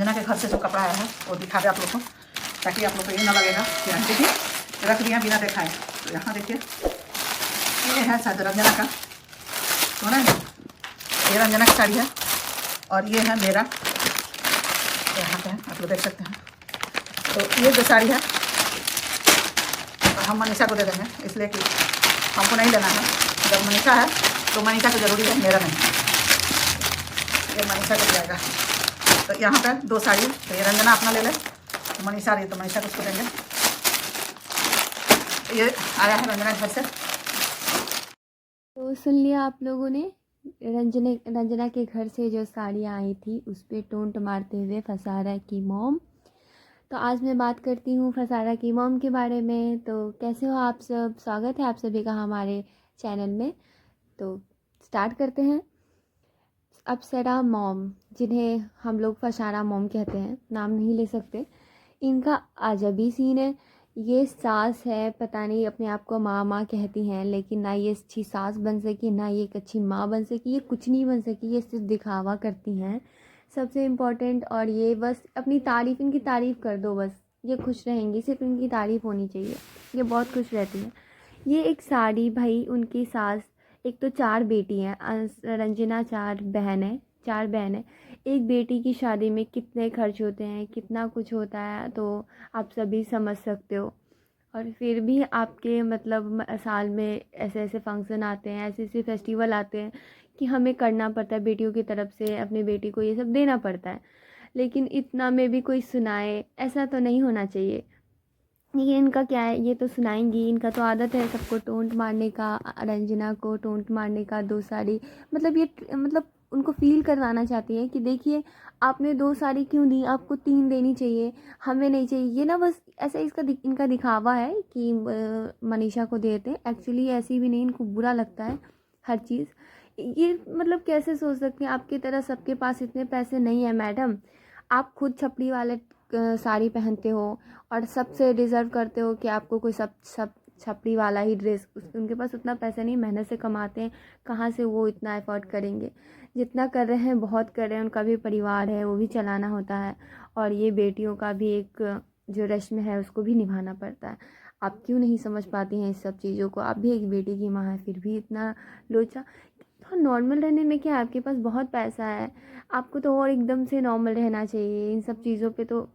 रंजना के घर से जो कपड़ा आया है वो दिखा दे आप लोग को, ताकि आप लोग को ये ना लगेगा कि आंटी जी रख दिया बिना दिखाए। तो यहाँ देखिए ये है शायद रंजना का, सुना है, ये रंजना की साड़ी है और ये है मेरा, यहाँ पे है आप लोग देख सकते हैं। तो ये जो साड़ी है हम मनीषा को दे देंगे, इसलिए कि हमको नहीं लेना है। जब मनीषा है तो मनीषा को ज़रूरी है, मेरा नहीं, ये मनीषा को जाएगा। तो यहाँ पे 2 साड़ी, तो ये रंजना अपना ले ले, तो मनीषा रही तो मनीषा को उसको देंगे। ये आया है रंजना घर से। तो सुन लिया आप लोगों ने, रंजना के घर से जो साड़ियाँ आई थी उस पर टोंट मारते हुए फसारा की मॉम। तो आज मैं बात करती हूँ फसारा की मॉम के बारे में। तो कैसे हो आप सब, स्वागत है आप सभी का हमारे चैनल में। तो स्टार्ट करते हैं। अप्सरा मॉम, जिन्हें हम लोग फसारा मॉम कहते हैं, नाम नहीं ले सकते, इनका अजबी सीन है। ये सास है, पता नहीं अपने आप को माँ कहती हैं, लेकिन ना ये अच्छी सास बन सकी, ना ये एक अच्छी माँ बन सकी, ये कुछ नहीं बन सकी, ये सिर्फ दिखावा करती हैं सबसे इम्पोर्टेंट। और ये बस अपनी तारीफ़, इनकी तारीफ़ कर दो बस, ये खुश रहेंगी, सिर्फ इनकी तारीफ़ होनी चाहिए, ये बहुत खुश रहती हैं। ये एक साड़ी, भाई उनकी सास, एक तो 4 बेटी हैं, रंजना 4 बहन है, 4 बहन है। एक बेटी की शादी में कितने खर्च होते हैं, कितना कुछ होता है, तो आप सभी समझ सकते हो। और फिर भी आपके मतलब साल में ऐसे ऐसे फंक्शन आते हैं, ऐसे ऐसे फेस्टिवल आते हैं कि हमें करना पड़ता है, बेटियों की तरफ से अपनी बेटी को ये सब देना पड़ता है। लेकिन इतना में भी कोई सुनाए, ऐसा तो नहीं होना चाहिए। ये इनका क्या है, ये तो सुनाएंगी, इनका तो आदत है सबको टोंट मारने का, रंजना को टोंट मारने का। 2 साड़ी मतलब ये मतलब उनको फील करवाना चाहती है कि देखिए आपने 2 साड़ी क्यों दी, आपको 3 देनी चाहिए, हमें नहीं चाहिए। ये ना बस ऐसा इनका दिखावा है कि मनीषा को देते हैं, एक्चुअली ऐसी भी नहीं, इनको बुरा लगता है हर चीज़। ये मतलब कैसे सोच सकते हैं, आपकी तरह सबके पास इतने पैसे नहीं है मैडम। आप खुद छपड़ी वाले साड़ी पहनते हो और सबसे डिज़र्व करते हो कि आपको कोई सब सब छपड़ी वाला ही ड्रेस, उनके पास उतना पैसा नहीं, मेहनत से कमाते हैं, कहाँ से वो इतना एफर्ट करेंगे। जितना कर रहे हैं बहुत कर रहे हैं, उनका भी परिवार है, वो भी चलाना होता है, और ये बेटियों का भी एक जो रस्म है उसको भी निभाना पड़ता है। आप क्यों नहीं समझ पाती हैं इस सब चीज़ों को, आप भी एक बेटी की माँ है, फिर भी इतना लोचा। तो नॉर्मल रहने में क्या, आपके पास बहुत पैसा है, आपको तो और एकदम से नॉर्मल रहना चाहिए। इन सब चीज़ों पे तो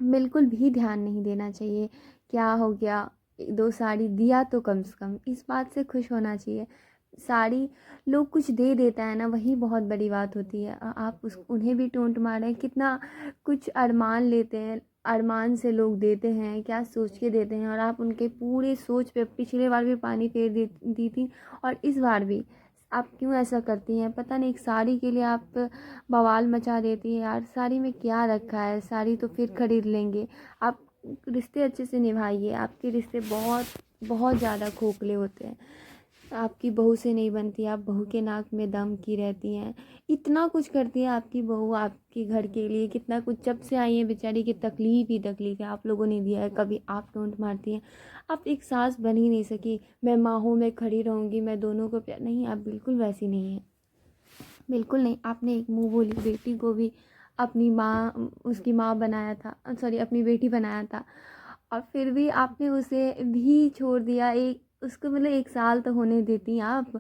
बिल्कुल भी ध्यान नहीं देना चाहिए। क्या हो गया, 2 साड़ी दिया तो कम से कम इस बात से खुश होना चाहिए। साड़ी लोग कुछ दे देता है ना, वही बहुत बड़ी बात होती है। आप उन्हें भी टोंट मार रहे हैं, कितना कुछ अरमान लेते हैं, अरमान से लोग देते हैं, क्या सोच के देते हैं, और आप उनके पूरे सोच पे पिछले बार भी पानी फेर दी थी और इस बार भी। आप क्यों ऐसा करती हैं, पता नहीं। एक साड़ी के लिए आप बवाल मचा देती है यार। साड़ी में क्या रखा है, साड़ी तो फिर खरीद लेंगे। आप रिश्ते अच्छे से निभाइए, आपके रिश्ते बहुत बहुत ज़्यादा खोखले होते हैं। आपकी बहू से नहीं बनती, आप बहू के नाक में दम की रहती हैं। इतना कुछ करती है आपकी बहू आपके घर के लिए, कितना कुछ, जब से आई है बेचारी की तकलीफ़ ही तकलीफ़ है, आप लोगों ने दिया है। कभी आप टोंट मारती हैं, आप एक सास बन ही नहीं सकी, मैं माँ हूँ, मैं खड़ी रहूँगी, मैं दोनों को प्यार, नहीं, आप बिल्कुल वैसी नहीं है, बिल्कुल नहीं। आपने एक मुँह बोली बेटी को भी अपनी माँ, उसकी माँ बनाया था, सॉरी अपनी बेटी बनाया था, और फिर भी आपने उसे भी छोड़ दिया। एक उसको मतलब 1 साल तो होने देती आप,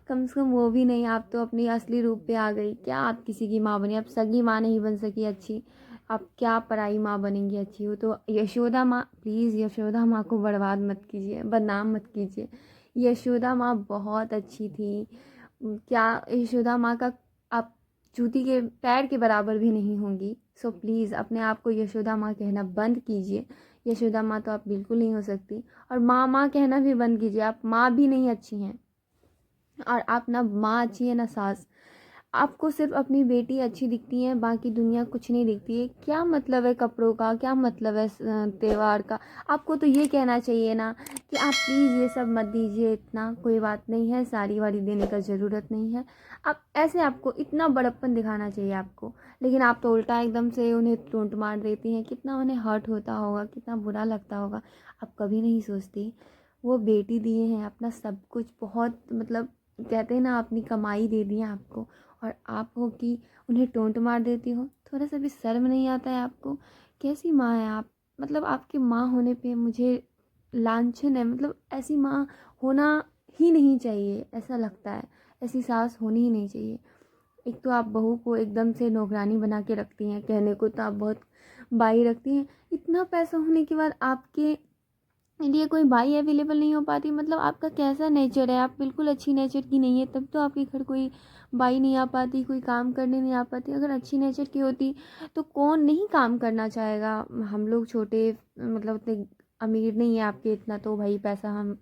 कम से कम वो भी नहीं। आप तो अपनी असली रूप पे आ गई। क्या आप किसी की माँ बनी, आप सगी माँ नहीं बन सकी अच्छी, आप क्या पराई माँ बनेंगी अच्छी हो। तो यशोदा माँ, प्लीज़ यशोदा माँ को बर्बाद मत कीजिए, बदनाम मत कीजिए। यशोदा माँ बहुत अच्छी थी। क्या यशोदा माँ का आप जूती के पैर के बराबर भी नहीं होंगी। सो प्लीज़ अपने आप को यशोदा माँ कहना बंद कीजिए। यशोदा माँ तो आप बिल्कुल नहीं हो सकती, और माँ माँ कहना भी बंद कीजिए। आप माँ भी नहीं अच्छी हैं, और आप ना माँ अच्छी है ना सास। आपको सिर्फ अपनी बेटी अच्छी दिखती है, बाकी दुनिया कुछ नहीं दिखती है। क्या मतलब है कपड़ों का, क्या मतलब है त्यौहार का। आपको तो ये कहना चाहिए ना कि आप प्लीज़ ये सब मत दीजिए, इतना कोई बात नहीं है, साड़ी वाड़ी देने का ज़रूरत नहीं है। आप ऐसे, आपको इतना बड़प्पन दिखाना चाहिए आपको, लेकिन आप तो उल्टा एकदम से उन्हें टोंट मार देती हैं। कितना उन्हें हर्ट होता होगा, कितना बुरा लगता होगा, आप कभी नहीं सोचती। वो बेटी दिए हैं अपना सब कुछ, बहुत मतलब कहते हैं ना, अपनी कमाई दे दी है आपको, और आप हो कि उन्हें टोंट मार देती हो। थोड़ा सा भी शर्म नहीं आता है आपको? कैसी माँ है आप? मतलब आपके माँ होने पे मुझे लांछन है, मतलब ऐसी माँ होना ही नहीं चाहिए, ऐसा लगता है। ऐसी सास होनी ही नहीं चाहिए। एक तो आप बहू को एकदम से नौकरानी बना के रखती हैं, कहने को तो आप बहुत बाई रखती हैं। इतना पैसा होने के बाद आपके लिए कोई बाई अवेलेबल नहीं हो पाती, मतलब आपका कैसा नेचर है? आप बिल्कुल अच्छी नेचर की नहीं है, तब तो आपके घर कोई बाई नहीं आ पाती, कोई काम करने नहीं आ पाती। अगर अच्छी नेचर की होती तो कौन नहीं काम करना चाहेगा? हम लोग छोटे, मतलब उतने अमीर नहीं है आपके इतना, तो भाई पैसा हम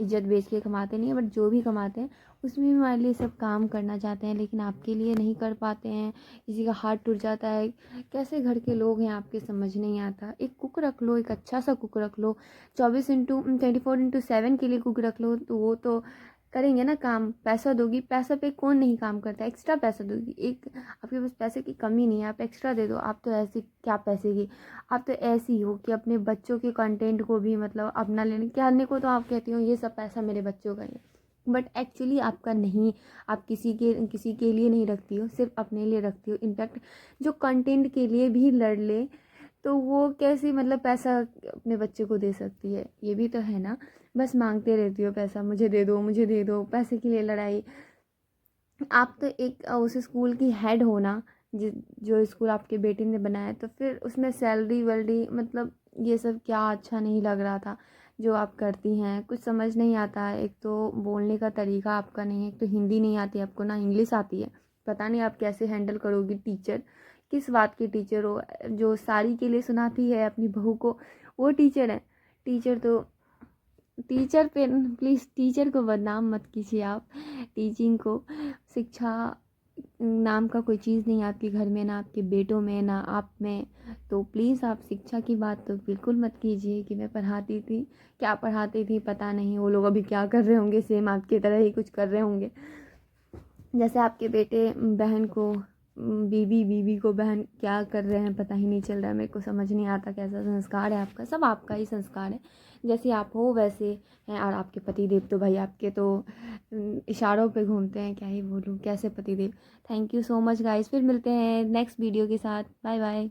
इज्जत बेच के कमाते नहीं है, बट जो भी कमाते हैं उसमें भी हमारे लिए सब काम करना चाहते हैं, लेकिन आपके लिए नहीं कर पाते हैं। किसी का हाथ टूट जाता है, कैसे घर के लोग हैं आपके, समझ नहीं आता। एक कुक रख लो, एक अच्छा सा कुक रख लो, 24/7 के लिए कुक रख लो, तो वो तो करेंगे ना काम। पैसा दोगी, पैसा पे कौन नहीं काम करता, एक्स्ट्रा पैसा दोगी। एक आपके पास पैसे की कमी नहीं है, आप एक्स्ट्रा दे दो। आप तो ऐसी क्या पैसे की, आप तो ऐसी हो कि अपने बच्चों के कंटेंट को भी मतलब अपना लेने कहने को तो आप कहती हो ये सब पैसा मेरे बच्चों का ही है, बट एक्चुअली आपका नहीं। आप किसी के लिए नहीं रखती हो, सिर्फ अपने लिए रखती हो। इनफैक्ट जो कंटेंट के लिए भी लड़ ले तो वो कैसे मतलब पैसा अपने बच्चे को दे सकती है? ये भी तो है ना। बस मांगते रहती हो पैसा, मुझे दे दो, मुझे दे दो, पैसे के लिए लड़ाई। आप तो एक उस स्कूल की हेड हो ना, जो स्कूल आपके बेटे ने बनाया, तो फिर उसमें सैलरी वैलरी मतलब ये सब क्या अच्छा नहीं लग रहा था जो आप करती हैं? कुछ समझ नहीं आता है। एक तो बोलने का तरीका आपका नहीं है, एक तो हिंदी नहीं आती आपको, ना इंग्लिश आती है। पता नहीं आप कैसे हैंडल करोगी टीचर। किस बात की टीचर हो? जो साड़ी के लिए सुनाती है अपनी बहू को, वो टीचर है? टीचर तो टीचर पे प्लीज़ टीचर को बदनाम मत कीजिए आप। टीचिंग को, शिक्षा नाम का कोई चीज़ नहीं आपके घर में, ना आपके बेटों में, ना आप में। तो प्लीज़ आप शिक्षा की बात तो बिल्कुल मत कीजिए कि मैं पढ़ाती थी। क्या पढ़ाती थी पता नहीं, वो लोग अभी क्या कर रहे होंगे, सेम आपकी तरह ही कुछ कर रहे होंगे। जैसे आपके बेटे बहन को बीबी, बीबी को बहन, क्या कर रहे हैं पता ही नहीं चल रहा है। मेरे को समझ नहीं आता कैसा संस्कार है आपका। सब आपका ही संस्कार है, जैसे आप हो वैसे हैं। और आपके पतिदेव तो भाई आपके तो इशारों पे घूमते हैं, क्या ही बोलूँ कैसे पतिदेव। Thank you so much guys, फिर मिलते हैं नेक्स्ट वीडियो के साथ। Bye bye.